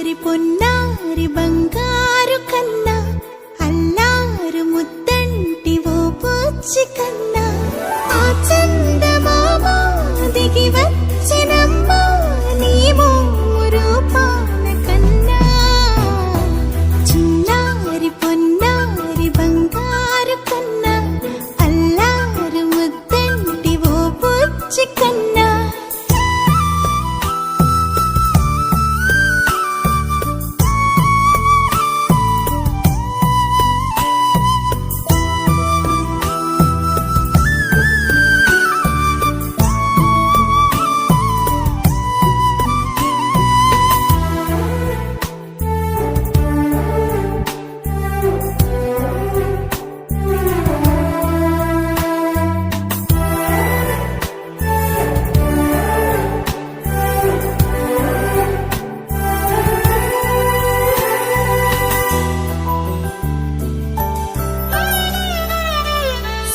చిన్నారి పొన్నారి బంగారు కన్నా అల్లారు ముద్దంటి ఓ పూచి కన్నా ఆ చందమామ దిగి వచ్చినమ్మా నీ రూపాల కన్నా చిన్నారి పొన్నారి బంగారు కన్నా అల్లారు ముద్దంటి ఓ పూచి కన్నా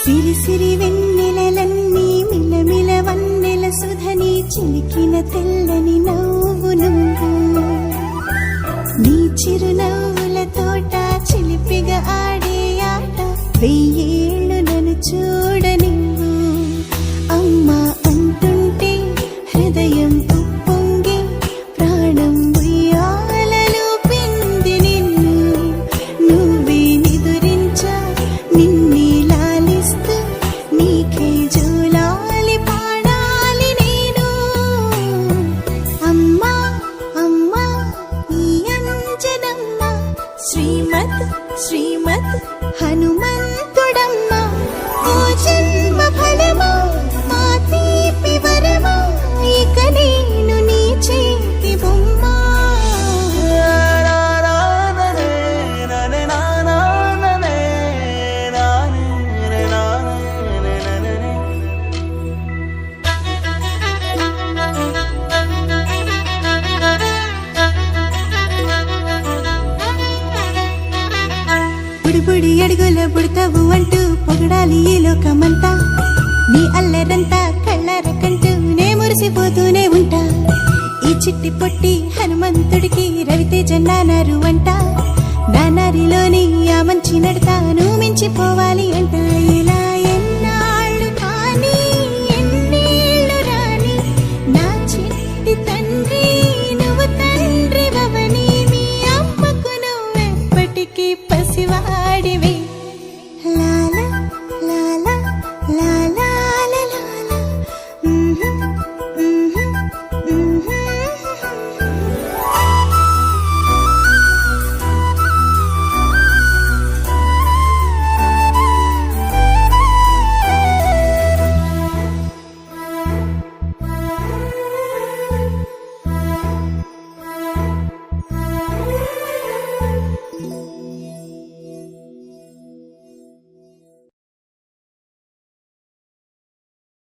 సిరి సిరి వెన్నెలలన్నీ మిలమిల వన్నెల సుధని చిలికిన తెల్లని నవ్వు నువ్వు నీ చిరునవ్వుల తోట చిలిపిగా ఆడే ఆట వెయ్యేళ్ళు నన్ను చూడ నువ్వు అమ్మా అంటుంటే హృదయం ఉప్పొంగి ప్రాణం ఉయ్యాలలో పిండి నిన్ను నువ్వే నిదురించా నిన్నే నీకే జూలాలి పాడాలి నేను అమ్మా అమ్మా ఈ అంజనమ్మ శ్రీమత్ శ్రీమత్ హనుమంతుడమ్మ ఓ జన్మ ఫలమా మా తీపి వరమా ఇక నేను నీ చేతి బొమ్మ బుడి అడుగుల బుడతావు అంటూ పొగడాలి ఈ లోకమంతా నీ అల్లరంతా కళ్ళారకంటూ నే మురిసిపోతూనే ఉంటా ఈ చిట్టి పొట్టి హనుమంతుడికి రవితేజ నానారు అంట నానారిలోని ఆ మంచి నడతా నువ్వు మించిపోవాలి అంట